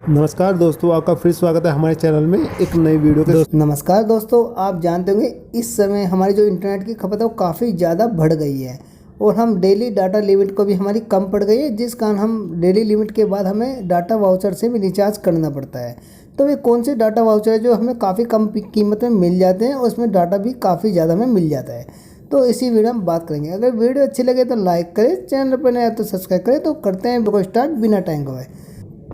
नमस्कार दोस्तों, आपका फिर स्वागत है हमारे चैनल में एक नई वीडियो के। नमस्कार दोस्तों, आप जानते होंगे इस समय हमारी जो इंटरनेट की खपत है वो काफ़ी ज़्यादा बढ़ गई है और हम डेली डाटा लिमिट को भी हमारी कम पड़ गई है, जिस कारण हम डेली लिमिट के बाद हमें डाटा वाउचर से भी रिचार्ज करना पड़ता है। तो वे कौन से डाटा वाउचर है जो हमें काफ़ी कम कीमत में मिल जाते हैं और उसमें डाटा भी काफ़ी ज़्यादा हमें मिल जाता है। तो इसी वीडियो में बात करेंगे। अगर वीडियो अच्छी लगे तो लाइक करें, चैनल पर नया तो सब्सक्राइब करें। तो करते हैं वीडियो स्टार्ट बिना टाइम गवाए।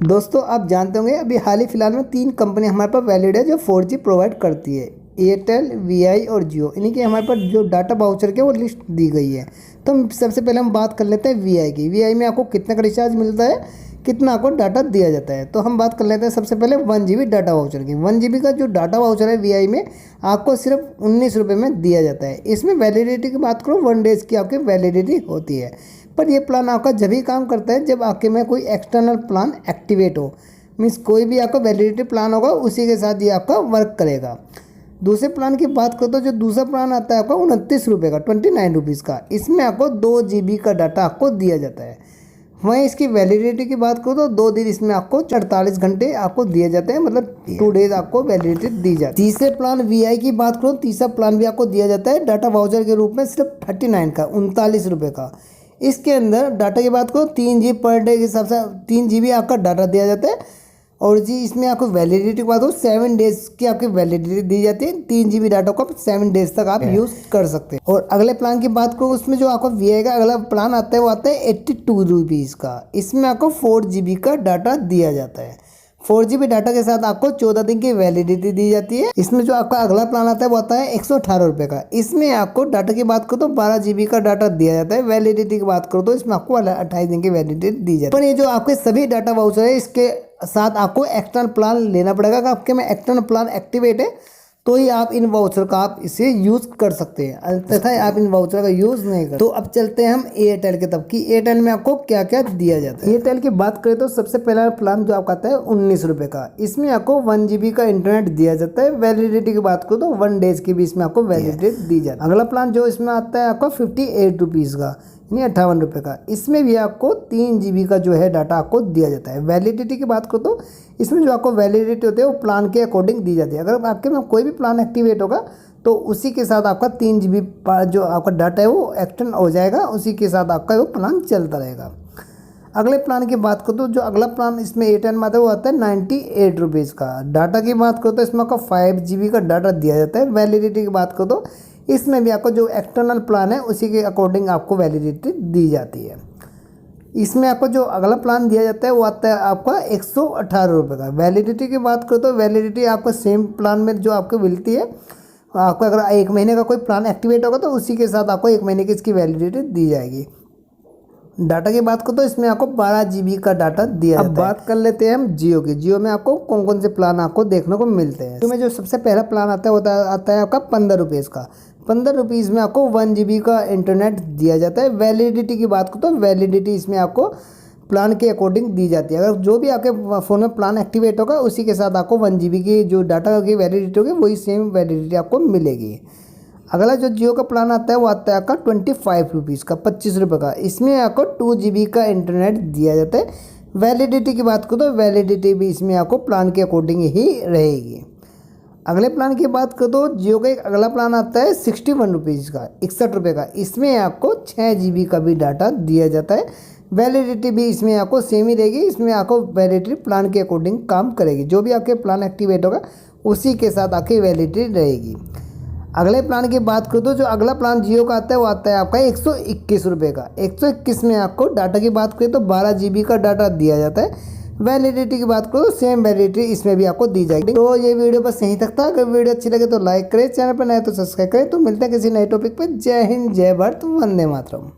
दोस्तों, आप जानते होंगे अभी हाल ही फिलहाल में 3 कंपनी हमारे पास वैलिड है जो 4G प्रोवाइड करती है, एयरटेल, वीआई और जियो। इन्हीं के हमारे पास जो डाटा वाउचर के वो लिस्ट दी गई है। तो सबसे पहले हम बात कर लेते हैं वीआई की। वीआई में आपको कितना का रिचार्ज मिलता है, कितना आपको डाटा दिया जाता है। तो हम बात कर लेते हैं सबसे पहले 1 GB डाटा वाउचर की। 1 GB का जो डाटा वाउचर है वीआई में आपको सिर्फ 19 रुपये में दिया जाता है। इसमें वैलिडिटी की बात करो 1 डेज़ की आपकी वैलिडिटी होती है। पर ये प्लान आपका जब ही काम करता है जब आपके में कोई एक्सटर्नल प्लान एक्टिवेट हो। मीन्स कोई भी आपका वैलिडिटी प्लान होगा उसी के साथ ये आपका वर्क करेगा। दूसरे प्लान की बात करो तो जो दूसरा प्लान आता है आपका 29 रुपये का, 29 रुपीज़ का। इसमें आपको 2 GB का डाटा आपको दिया जाता है। वहीं इसकी वैलिडिटी की बात करो तो 2 दिन इसमें आपको 48 घंटे आपको दिए जाते हैं, मतलब 2 डेज आपको वैलिडिटी दी जाती है। तीसरे प्लान वीआई की बात करो, तीसरा प्लान भी आपको दिया जाता है डाटा वाउचर के रूप में सिर्फ 39 का, 39 रुपये का। इसके अंदर डाटा की बात करो 3 GB पर डे के हिसाब से 3 GB आपका डाटा दिया जाता है। और जी इसमें आपको वैलिडिटी की बात करो 7 डेज़ की आपकी वैलिडिटी दी जाती है। 3 GB डाटा को 7 डेज तक आप यूज़ कर सकते हैं। और अगले प्लान की बात करो, उसमें जो आपको वीआई का अगला प्लान आता है वो आता है 82 रुपीज़ का। इसमें आपको 4 GB का डाटा दिया जाता है। 4 GB डाटा के साथ आपको 14 दिन की वैलिडिटी दी जाती है। इसमें जो आपका अगला प्लान आता है वो आता है 118 रुपये का। इसमें आपको डाटा की बात करो तो 12 GB का डाटा दिया जाता है। वैलिडिटी की बात करो तो इसमें आपको 28 दिन की वैलिडिटी दी जाती है। पर ये जो आपके सभी डाटा वाउचर है इसके साथ आपको एक्सटर्नल प्लान लेना पड़ेगा। अगर आपके में एक्सटर्नल प्लान एक्टिवेट है तो ही आप इन वाउचर का आप इसे यूज़ कर सकते हैं, अन्यथा आप इन वाउचर का यूज़ नहीं कर। तो अब चलते हैं हम एयरटेल के तब की। एयरटेल में आपको क्या क्या दिया जाता है। एयरटेल की बात करें तो सबसे पहला प्लान जो आपका आता है 19 रुपये का। इसमें आपको 1 GB का इंटरनेट दिया जाता है। वैलिडिटी की बात करो तो 1 डेज़ की भी इसमें आपको वैलिडिटी दी जाती है। अगला प्लान जो इसमें आता है आपका 58 रुपीज़ का, यानी 58 रुपये का। इसमें भी आपको 3 GB का जो है डाटा आपको दिया जाता है। वैलिडिटी की बात करो तो इसमें जो आपको वैलिडिटी होती है वो प्लान के अकॉर्डिंग दी जाती है। अगर आपके में कोई भी प्लान एक्टिवेट होगा तो उसी के साथ आपका 3 GB जो आपका डाटा है वो एक्सटेंड हो जाएगा, उसी के साथ आपका वो प्लान चलता रहेगा। अगले प्लान की बात करो तो जो अगला प्लान इसमें एयरटेल में आता है वो आता है 98 रुपीज़ का। डाटा की बात करो तो इसमें आपका 5 GB का डाटा दिया जाता है। वैलिडिटी की बात करो तो इसमें भी आपको जो एक्सटर्नल प्लान है उसी के अकॉर्डिंग आपको वैलिडिटी दी जाती है। इसमें आपको जो अगला प्लान दिया जाता है वो आता है आपका 118 रुपये का। वैलिडिटी की बात करो तो वैलिडिटी आपको सेम प्लान में जो आपको मिलती है, आपका अगर 1 महीने का कोई प्लान एक्टिवेट होगा तो उसी के साथ आपको 1 महीने की इसकी वैलिडिटी दी जाएगी। डाटा की बात करो तो इसमें आपको 12 GB का डाटा दिया जाता है। अब बात कर लेते हैं हम जियो की। जियो में आपको कौन कौन से प्लान आपको देखने को मिलते हैं। जियो में जो सबसे पहला प्लान आता है वो आता है आपका 15 रुपीज़ का। 15 रुपीज़ में आपको 1 GB का इंटरनेट दिया जाता है। वैलिडिटी की बात करो तो वैलिडिटी इसमें आपको प्लान के अकॉर्डिंग दी जाती है। अगर जो भी आपके फ़ोन में प्लान एक्टिवेट होगा उसी के साथ आपको 1 GB की जो डाटा की वैलिडिटी होगी वही सेम वैलिडिटी आपको मिलेगी। अगला जो जियो का प्लान आता है वो आता है आपका 25 रुपीज़ का, 25 रुपये का। इसमें आपको 2 GB का इंटरनेट दिया जाता है। वैलिडिटी की बात करो तो वैलिडिटी भी इसमें आपको प्लान के अकॉर्डिंग ही रहेगी। अगले प्लान की बात करो तो जियो का एक अगला प्लान आता है 61 रुपीज़ का, 61 रुपये का। इसमें आपको 6 GB का भी डाटा दिया जाता है। वैलिडिटी भी इसमें आपको सेम ही रहेगी। इसमें आपको वैलिडिटी प्लान के अकॉर्डिंग काम करेगी। जो भी आपके प्लान एक्टिवेट होगा उसी के साथ आपकी वैलिडिटी रहेगी। अगले प्लान की बात करो तो जो अगला प्लान जियो का आता है वो आता है आपका 121 रुपये का। 121 में आपको डाटा की बात करें तो 12 GB का डाटा दिया जाता है। वैलिडिटी की बात करो तो सेम वैलिडिटी इसमें भी आपको दी जाएगी। तो ये वीडियो बस यहीं तक था। अगर वीडियो अच्छी लगे तो लाइक करें, चैनल पर नए तो सब्सक्राइब करें। तो मिलते हैं किसी नए टॉपिक पर। जय हिंद, जय भारत, वंदे मातरम।